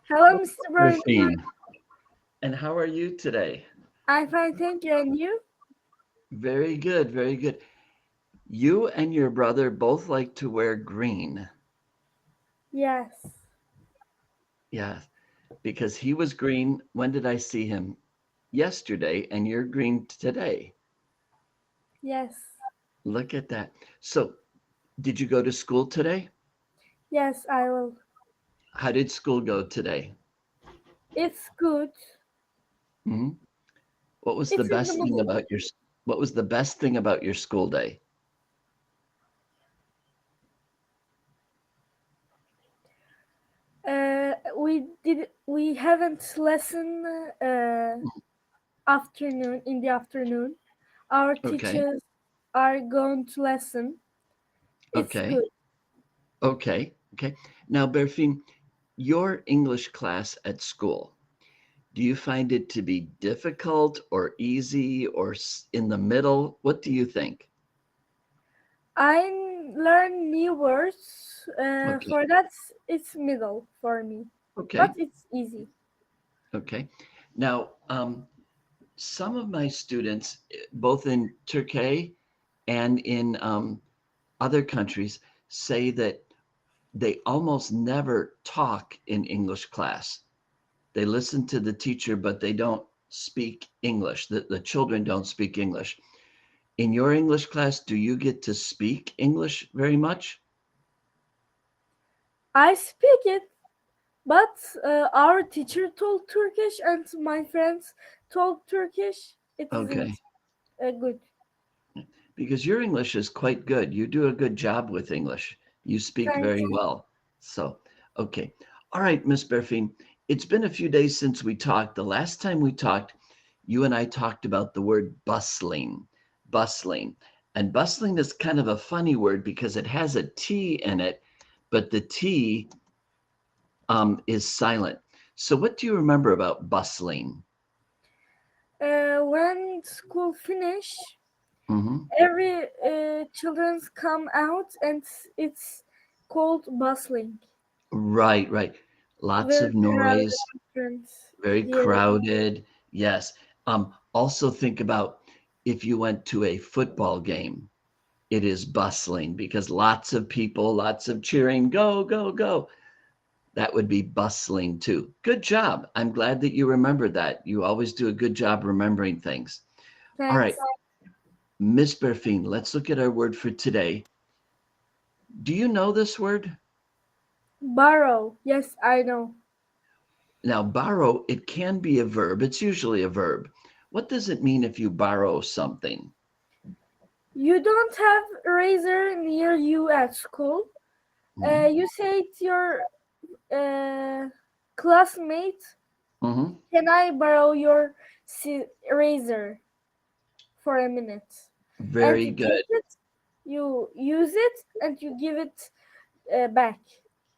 Hello, Mr. Burns. Christine. And how are you today? I'm fine, thank you. And you? Very good, very good. You and your brother both like to wear green. Yes. Yeah, because he was green. When did I see him? Yesterday, and you're green today. Yes. Look at that. So, did you go to school today? Yes, I will. How did school go today? It's good. Hmm. What was the It's in the best thing middle. about your What was the best thing about your school day? We haven't lesson afternoon in the afternoon. Our Okay. teachers are going to lesson. It's Okay. good. Okay. Okay. Now, Berfin, your English class at school, do you find it to be difficult or easy or in the middle? What do you think? I learn new words. Okay. For that, it's middle for me, but Okay. it's easy. Okay. Now, some of my students, both in Turkey and in other countries, say that they almost never talk in English class. They listen to the teacher, but they don't speak English. The children don't speak English. In your English class, do you get to speak English very much? I speak it. But our teacher told Turkish and my friends told Turkish. It isn't Okay. good. Because your English is quite good. You do a good job with English. You speak Thank very you. well. So, okay. All right, Miss Berfin, it's been a few days since we talked. The last time we talked, you and I talked about the word bustling, bustling. And bustling is kind of a funny word because it has a T in it, but the T is silent. So, what do you remember about bustling? When school finish, Hmm. every children's come out and it's called bustling. Right, right. Lots Very of crowded noise, entrance. very Yeah. crowded. Yes. Also think about if you went to a football game, it is bustling because lots of people, lots of cheering, go, go, go. That would be bustling too. Good job. I'm glad that you remembered that. You always do a good job remembering things. All Thanks. right, Miss Berfine, let's look at our word for today. Do you know this word? Borrow. Yes, I know. Now, borrow, it can be a verb. It's usually a verb. What does it mean if you borrow something? You don't have eraser near you at school. Mhm. You say to your uh, classmate, Mhm. can I borrow your eraser for a minute? And Very you take good. it, you use it, and you give it back.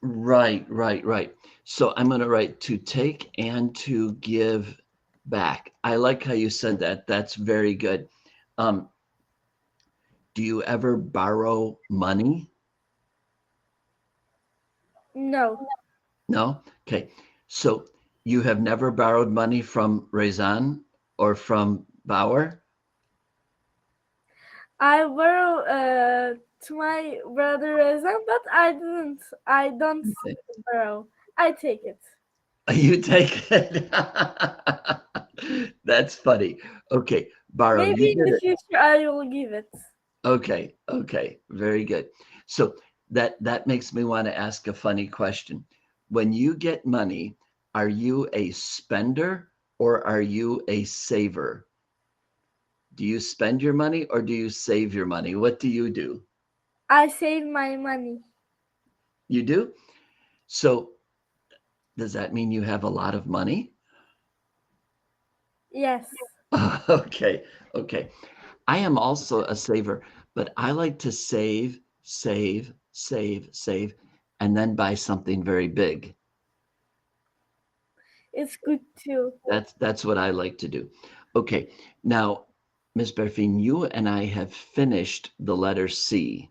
Right, right, right. So I'm going to write to take and to give back. I like how you said that. That's very good. Um, do you ever borrow money? No, No? Okay. So you have never borrowed money from Rezan or from Bauer? I borrow to my brother Rezan, but I didn't. I don't Okay. borrow. I take it. You take it. That's funny. Okay, borrow. Maybe You in did the it. future I will give it. Okay, okay, very good. So that makes me want to ask a funny question. When you get money, are you a spender or are you a saver? Do you spend your money or do you save your money? What do you do? I save my money. You do? So does that mean you have a lot of money? Yes. Okay, okay. I am also a saver, but I like to save, save, save, save, and then buy something very big. It's good too. That's what I like to do. Okay, now, Miss Berfine, you and I have finished the letter C.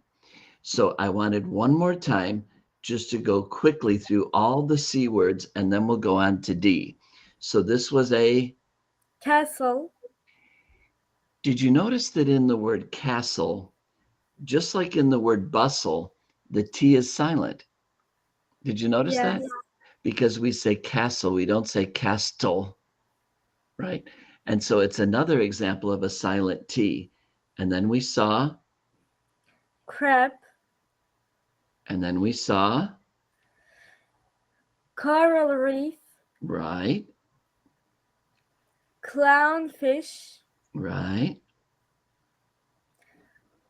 So I wanted one more time just to go quickly through all the C words, and then we'll go on to D. So this was a castle. Did you notice that in the word castle, just like in the word bustle, the T is silent? Did you notice that? Yes. Because we say castle, we don't say castle, right? And so it's another example of a silent T. And then we saw, Crab. and then we saw, Coral reef. right, Clownfish. right,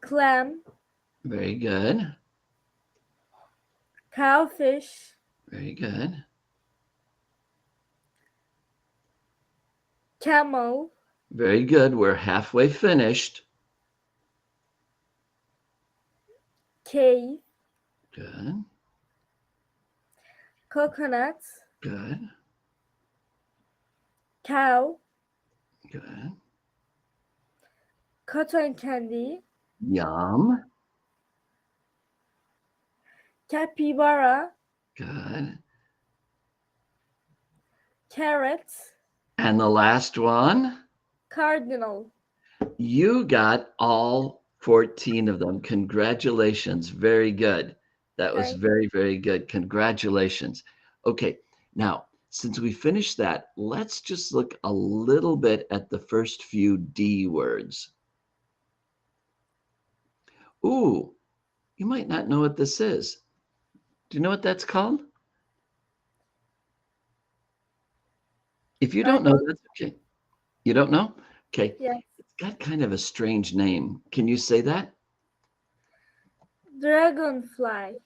Clam. very good, Cowfish. very good, Camel. very good. We're halfway finished. Cave. Good, Coconut. good, Cow. good. Cotton candy. Yum, Capybara. good. Carrot. And the last one, Cardinal. you got all 14 of them. Congratulations. Very good. That was Thank very, very good. Congratulations. Okay, now, since we finished that, let's just look a little bit at the first few D words. Ooh, you might not know what this is. Do you know what that's called? If you don't know, that's okay. You don't know? Okay. Yes. It's got kind of a strange name. Can you say that? Dragonfly.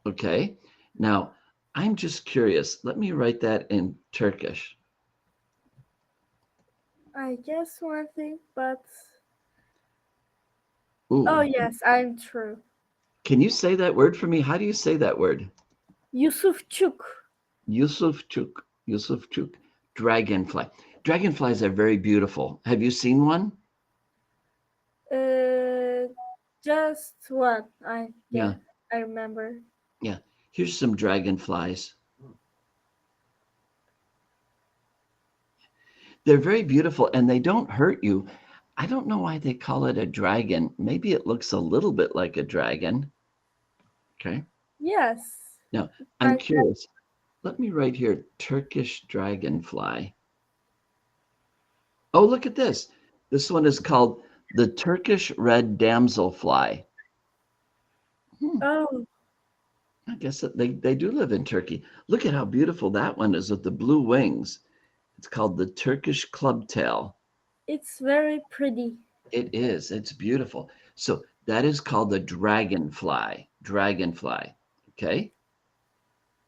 Okay. Now, I'm just curious. Let me write that in Turkish. I guess one thing, but Ooh. oh yes, I'm true. Can you say that word for me? How do you say that word? Yusufçuk. Yusufçuk. Yusufçuk. Dragonfly. Dragonflies are very beautiful. Have you seen one? Just one. Yeah. I remember. Yeah. Here's some dragonflies. They're very beautiful and they don't hurt you. I don't know why they call it a dragon. Maybe it looks a little bit like a dragon. Okay. Yes. Now, I'm curious. Let me write here, Turkish dragonfly. Oh, look at this. This one is called the Turkish red damselfly. Oh, I guess that they do live in Turkey. Look at how beautiful that one is with the blue wings. It's called the Turkish clubtail. it's very pretty. It is. It's beautiful. So that is called the dragonfly. Dragonfly. Okay.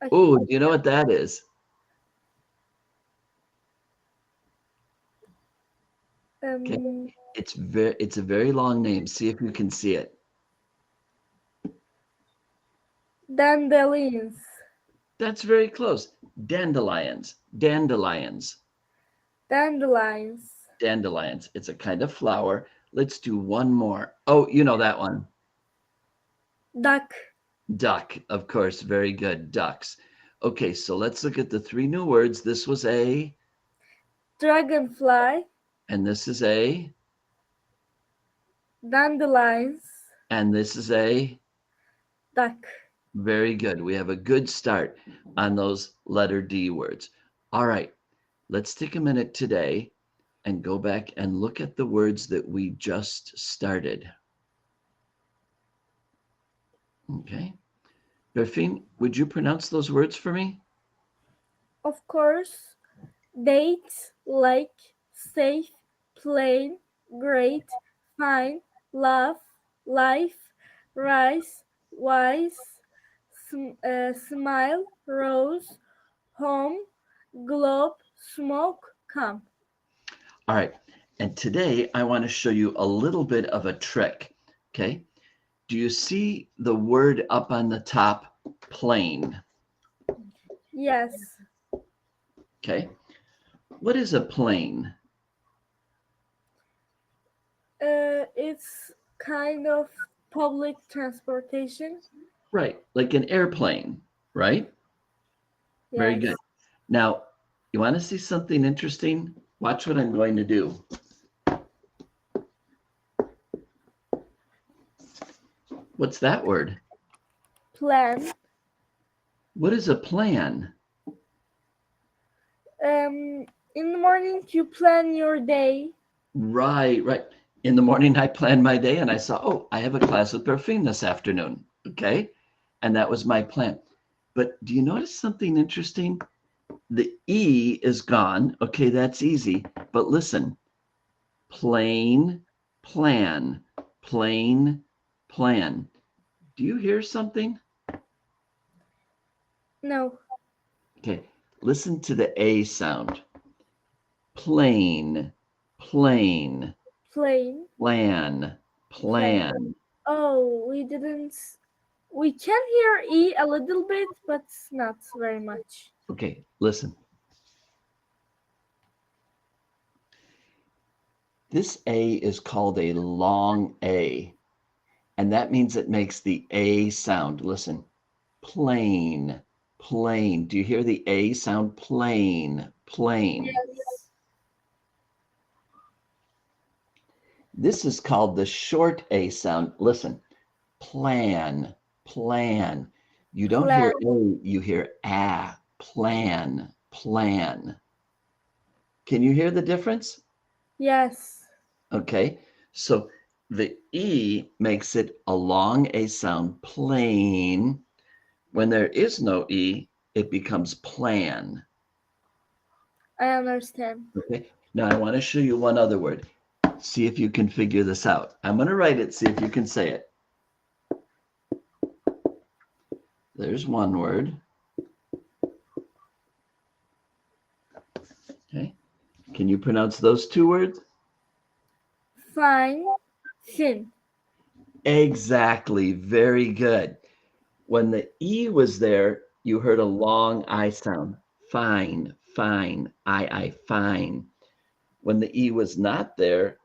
Okay. Oh, do you know what that is? Okay. It's a very long name. See if you can see it. Dandelions. That's very close. Dandelions. Dandelions. Dandelions. Dandelions. It's a kind of flower. Let's do one more. Oh, you know that one. Duck. Duck, of course. Very good. Ducks. Okay, so let's look at the three new words. This was a Dragonfly. and this is a Dandelions. and this is a Duck. very good. We have a good start on those letter D words. All right, let's take a minute today and go back and look at the words that we just started. Okay. Berfine, would you pronounce those words for me? Of course. Date. Like. Safe. Plain. Great. Fine. Love. Life. Rice. Wise. Smile. Rose. Home. Globe. Smoke. Come. All right. And today I want to show you a little bit of a trick. Okay. Do you see the word up on the top, plane? Yes. Okay. What is a plane? It's kind of public transportation. Right, like an airplane, right? Very good. Yes. Now, you want to see something interesting? Watch what I'm going to do. What's that word? Plan. What is a plan? In the morning, you plan your day. Right, right. In the morning, I planned my day and I saw, oh, I have a class with Perfine this afternoon. Okay. And that was my plan. But do you notice something interesting? The E is gone. Okay, that's easy. But listen, plain, plan, plain, plan. Do you hear something? No. Okay, listen to the A sound. Plain, plain, Plain. plan, plan. Oh, we can hear E a little bit, but not very much. Okay, listen. This A is called a long A, and that means it makes the A sound. Listen, plain, plain. Do you hear the A sound? Plain, plain. Yes. This is called the short A sound. Listen, plan, plan. You don't hear A, you hear ah, plan, plan. Can you hear the difference? Yes. Okay, so the E makes it a long A sound, plain. When there is no E, it becomes plan. I understand. Okay, now I want to show you one other word. See if you can figure this out. I'm going to write it, see if you can say it. There's one word. Okay, can you pronounce those two words? Fine. Thin. Exactly, very good. When the E was there, you heard a long I sound. Fine, fine, I, fine. When the E was not there,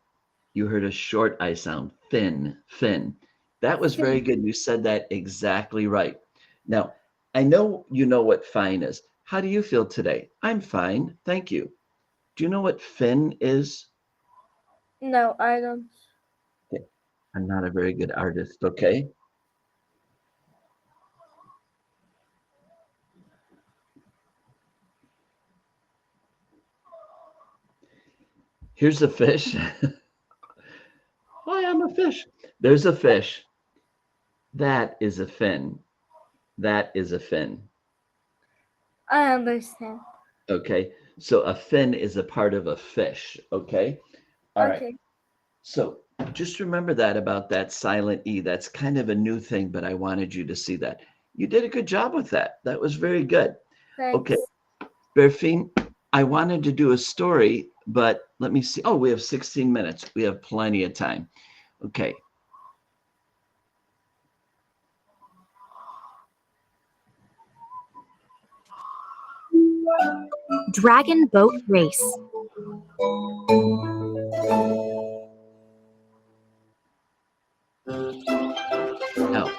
you heard a short I sound. Thin, thin. That was very good. You said that exactly right. Now, I know you know what fine is. How do you feel today? I'm fine, thank you. Do you know what thin is? No, I don't. Okay. I'm not a very good artist, okay? Here's a fish. Hi, I'm a fish. There's a fish. That is a fin. That is a fin. I understand. Okay. So a fin is a part of a fish. Okay. All right. Okay. So just remember that about that silent E. That's kind of a new thing, but I wanted you to see that. You did a good job with that. That was very good. Thanks. Okay. Berfine, I wanted to do a story, but let me see. Oh, we have 16 minutes. We have plenty of time. Okay. Dragon boat race. Now,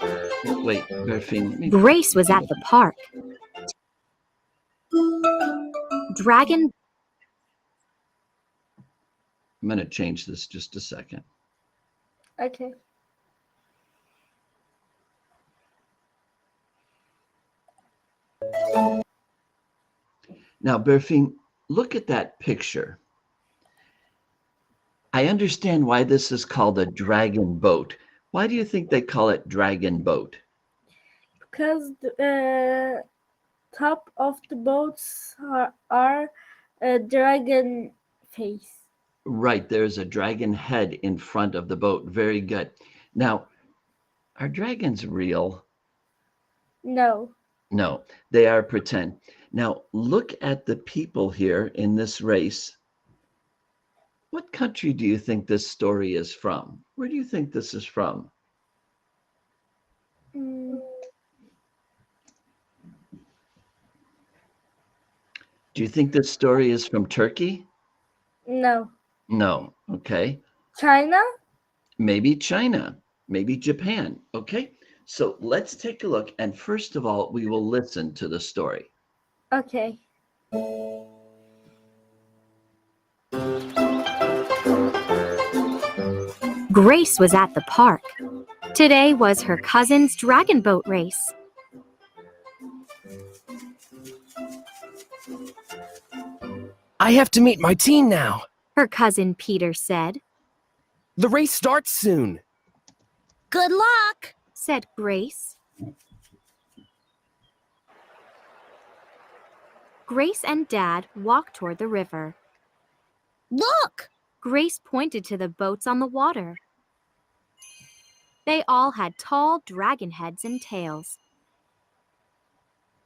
wait, Berfine. Grace was at the park. Dragon. I'm going to change this just a second. Okay. Now, Berfine, look at that picture. I understand why this is called a dragon boat. Why do you think they call it dragon boat? Because the top of the boats are a dragon face. Right, there's a dragon head in front of the boat. Very good. Now, are dragons real? No. No, they are pretend. Now, look at the people here in this race. What country do you think this story is from? Where do you think this is from? Mm, Do you think this story is from Turkey? no. No. Okay. China? Maybe China. Maybe Japan. Okay. So let's take a look. And first of all, we will listen to the story. Okay. Grace was at the park. Today was her cousin's dragon boat race. I have to meet my team now. Her cousin Peter said. The race starts soon. Good luck, Said Grace. Grace and Dad walked toward the river. Look! Grace pointed to the boats on the water. They all had tall dragon heads and tails.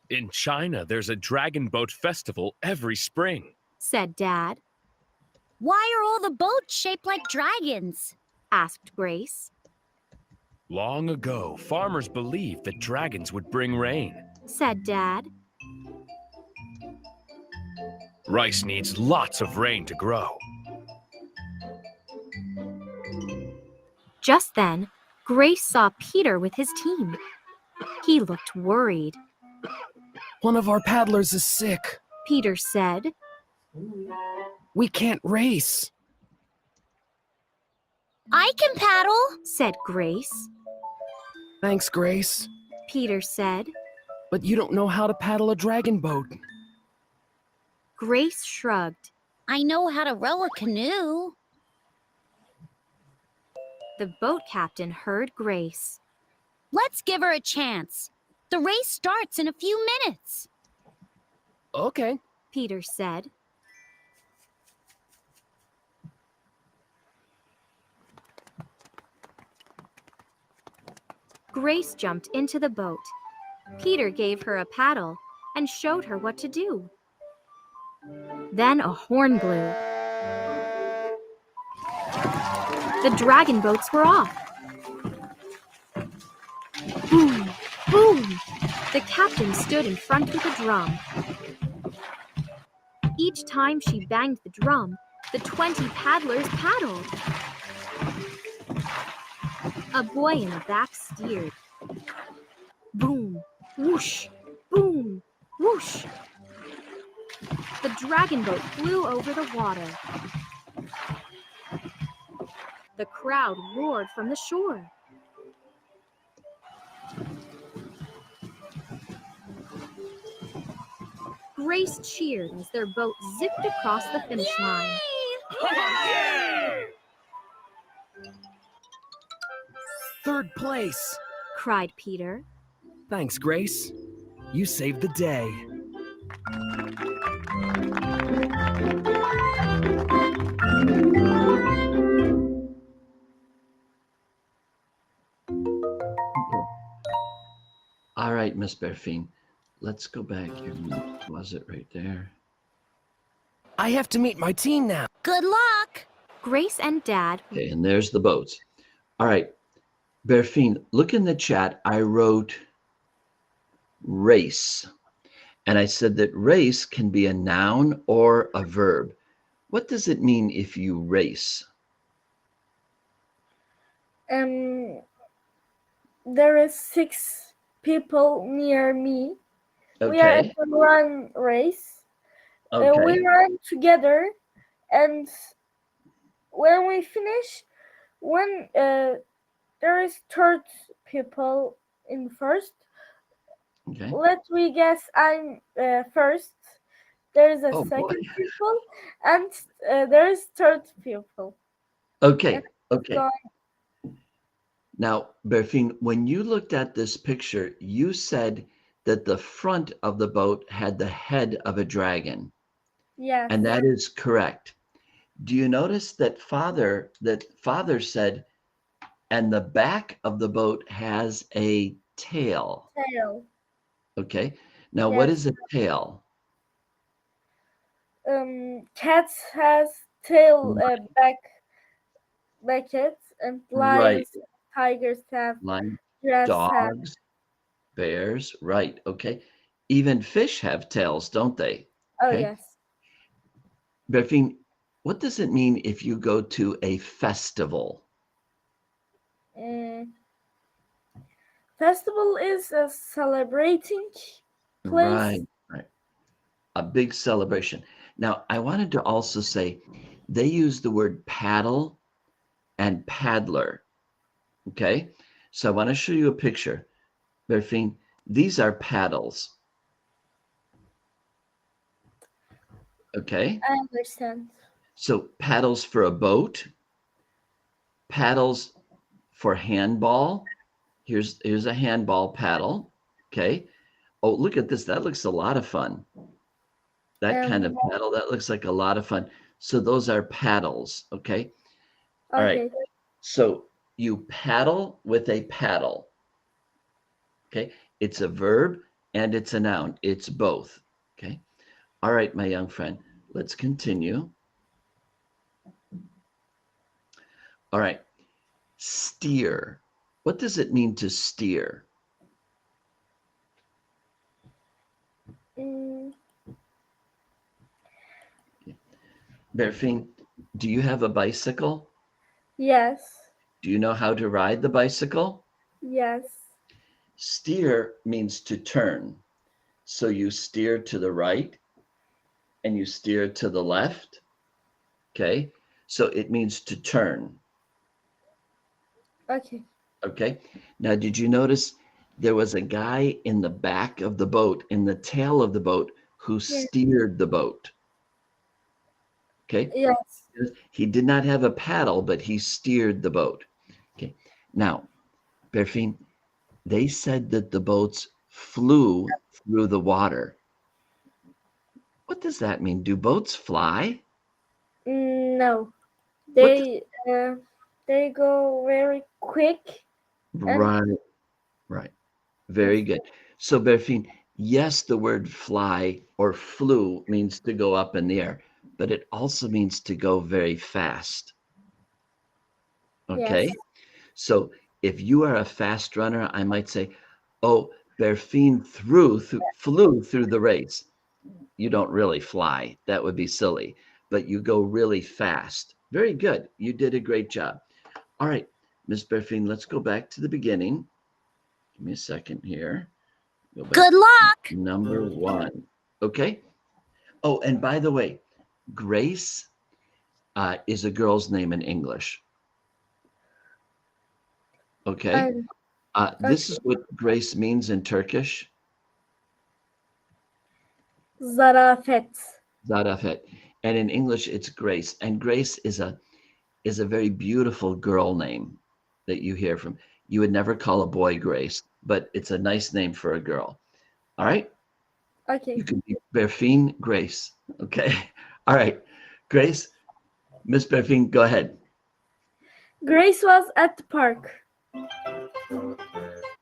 In China, there's a dragon boat festival every spring. Said Dad. Why are all the boats shaped like dragons? Asked Grace. Long ago, farmers believed that dragons would bring rain. Said Dad. Rice needs lots of rain to grow. Just then, Grace saw Peter with his team. He looked worried. One of our paddlers is sick. Peter said. We can't race. I can paddle. Said Grace. Thanks, Grace. Peter said. But you don't know how to paddle a dragon boat. Grace shrugged. I know how to row a canoe. The boat captain heard Grace. Let's give her a chance. The race starts in a few minutes. Okay. Peter said. Grace jumped into the boat. Peter gave her a paddle and showed her what to do. Then a horn blew. The dragon boats were off. Boom! Boom! The captain stood in front with a drum. Each time she banged the drum, the 20 paddlers paddled. A boy in the back steered. Boom! Whoosh! Boom! Whoosh! The dragon boat flew over the water. The crowd roared from the shore. Grace cheered as their boat zipped across the finish line. Third place. Cried Peter. Thanks, Grace. You saved the day. All right, Miss Berfine, let's go back here. Was it right there? I have to meet my team now. Good luck. Grace and Dad. Okay, and there's the boats. All right, Berfine, look in the chat. I wrote race. And I said that race can be a noun or a verb. What does it mean if you race? There is 6 people near me. We are at Okay. the run race. We Okay. run together, and when we finish, when there is third people in first, Okay. let me guess, I'm first. There is a Oh, second boy. people, and there is third people. Okay. Okay. So, Now, Berfine, when you looked at this picture, you said that the front of the boat had the head of a dragon, yes. and that is correct. Do you notice that Father said, and the back of the boat has a tail? Tail. Okay. Now, what Yes. is a tail? Cats has tail back it, and lions, tigers have Like grass have. dogs, bears, right? Okay. Even fish have tails, don't they? Oh Okay. yes. Berfine, what does it mean if you go to a festival? Festival is a celebrating place. Right. A big celebration. Now, I wanted to also say they use the word paddle and paddler. Okay, so I want to show you a picture. Berfin, these are paddles. Okay, I understand. so paddles for a boat, paddles for handball. Here's a handball paddle. Okay. Oh, look at this. That looks a lot of fun. That kind of paddle, that looks like a lot of fun. So those are paddles. Okay. All right. So you paddle with a paddle. Okay. It's a verb and it's a noun. It's both. Okay. All right, my young friend, let's continue. All right. Steer. What does it mean to steer? Berfin, do you have a bicycle? Yes. Do you know how to ride the bicycle? Yes. Steer means to turn. So you steer to the right and you steer to the left. Okay. So it means to turn. Okay. Okay. Now, did you notice there was a guy in the back of the boat, in the tail of the boat, who steered the boat? Okay. Yes. He did not have a paddle, but he steered the boat. Okay. Now, Berfin, they said that the boats flew through the water. What does that mean? Do boats fly? No. They go very quick. Right. Very good. So, Berfin, yes, the word fly or flew means to go up in the air, but it also means to go very fast. Okay. Yes. So if you are a fast runner, I might say, oh, Berfin flew through the race. You don't really fly. That would be silly, but you go really fast. Very good. You did a great job. All right, Miss Berfin, let's go back to the beginning. Give me a second here. Go back Good luck. to number 1. Okay. Oh, and by the way, Grace is a girl's name in English. Okay. This is what Grace means in Turkish. Zarafet. Zarafet. And in English, it's Grace. And Grace is a very beautiful girl name that you hear from. You would never call a boy Grace, but it's a nice name for a girl. All right. Okay. You can be Berfin Grace. Okay. All right. Grace, Miss Berfin, go ahead. Grace was at the park.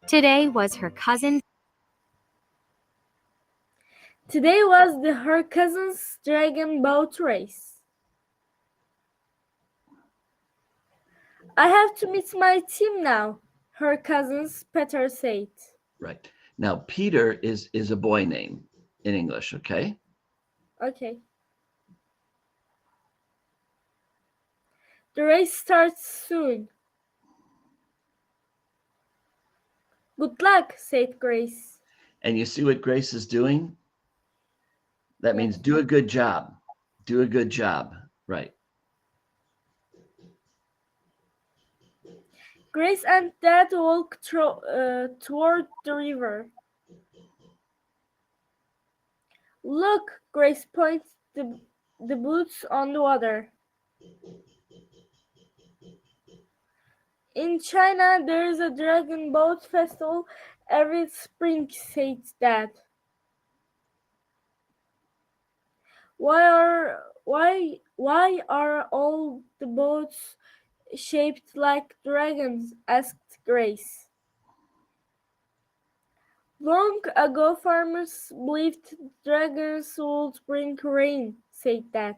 Today was her cousin's. Today was her cousin's dragon boat race. I have to meet my team now, her cousin's Peter said. Right. Now, Peter is a boy name in English, okay? Okay. The race starts soon. Good luck, said Grace. And you see what Grace is doing? That means do a good job. Do a good job. Right. Grace and Dad walked toward the river. Look, Grace pointed the boats on the water. In China, there is a dragon boat festival every spring, said Dad. Why are all the boats shaped like dragons? Asked Grace. Long ago, farmers believed dragons would bring rain, said Dad.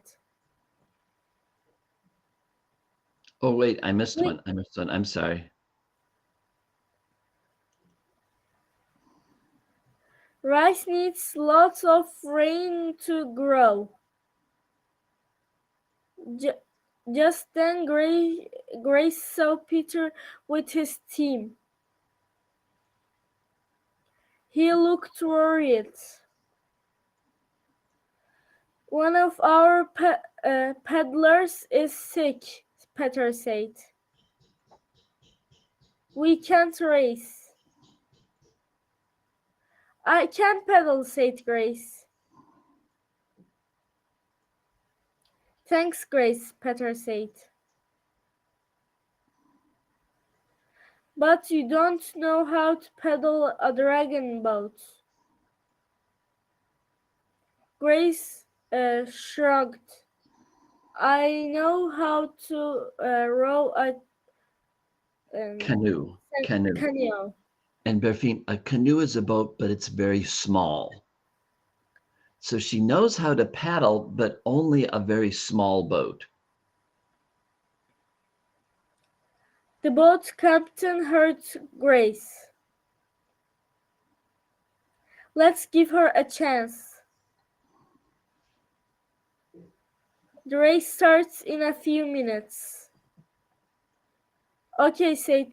Oh, wait, I missed one. I'm sorry. Rice needs lots of rain to grow. Just then, Grace saw Peter with his team. He looked worried. One of our peddlers is sick, Peter said. We can't race. I can pedal, said Grace. Thanks, Grace, Peter said. But you don't know how to pedal a dragon boat. Grace shrugged. I know how to row a Canoe. canoe. And Berfine, a canoe is a boat, but it's very small. So she knows how to paddle, but only a very small boat. The boat captain heard Grace. Let's give her a chance. The race starts in a few minutes. Okay, said.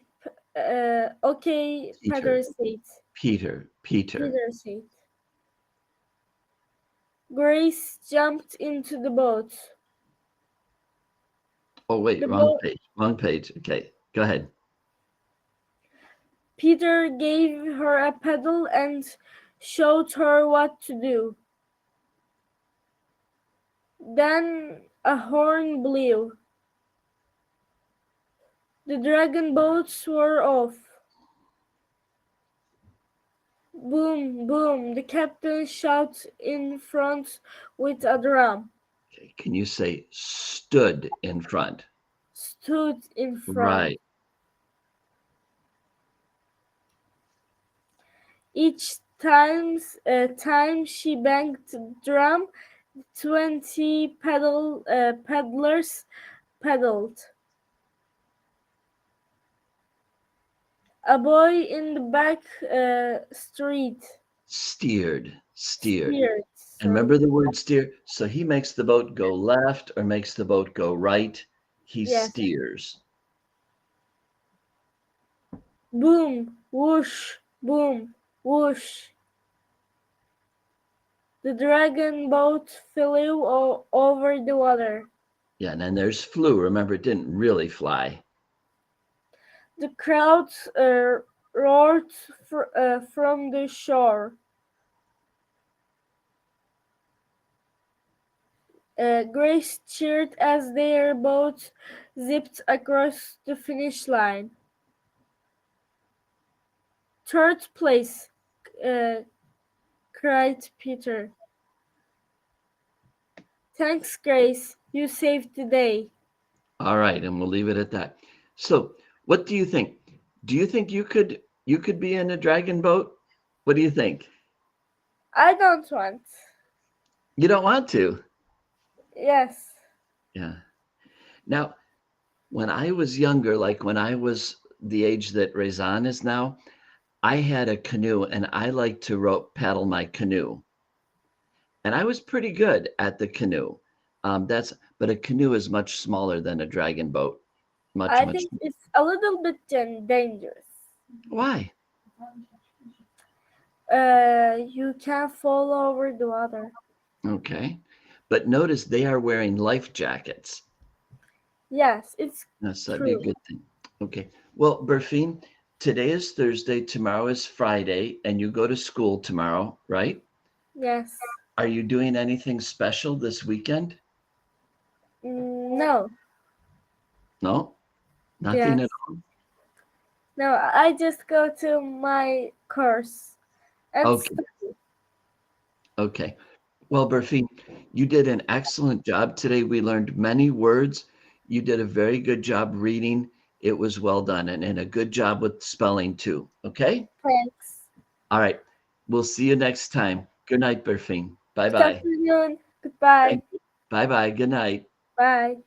Okay, Peter said. Peter. Peter said. Grace jumped into the boat. Oh wait, wrong page. Okay, go ahead. Peter gave her a paddle and showed her what to do. Then a horn blew. The dragon boats were off. Boom, boom, the captain shouted in front with a drum. Okay, can you say stood in front? Stood in front. Right. Each time she banged the drum, 20 paddlers paddled. A boy in the back steered. And remember the word steer? So he makes the boat go left or makes the boat go right. He steers. Boom, whoosh, boom, whoosh. The dragon boat flew over the water. Yeah, and then there's flew. Remember, it didn't really fly. The crowd roared from the shore. Grace cheered as their boat zipped across the finish line. Third place, cried Peter. Thanks, Grace. You saved the day. All right, and we'll leave it at that. So, what do you think? Do you think you could be in a dragon boat? What do you think? I don't want. You don't want to? Yes. Yeah. Now, when I was younger, like when I was the age that Rezan is now, I had a canoe and I liked to paddle my canoe. And I was pretty good at the canoe. But a canoe is much smaller than a dragon boat. I think it's a little bit dangerous. Why? You can fall over the water. Okay. But notice they are wearing life jackets. Yes, it's That'd be a good thing. Okay. Well, Berfine, today is Thursday, tomorrow is Friday, and you go to school tomorrow, right? Yes. Are you doing anything special this weekend? No. No? Nothing at all? No, I just go to my course. Okay. Okay. Well, Berfine, you did an excellent job today. We learned many words. You did a very good job reading. It was well done, and a good job with spelling too. Okay? Thanks. All right. We'll see you next time. Good night, Berfine. Bye-bye. Good afternoon. Goodbye. Bye-bye. Good night. Bye.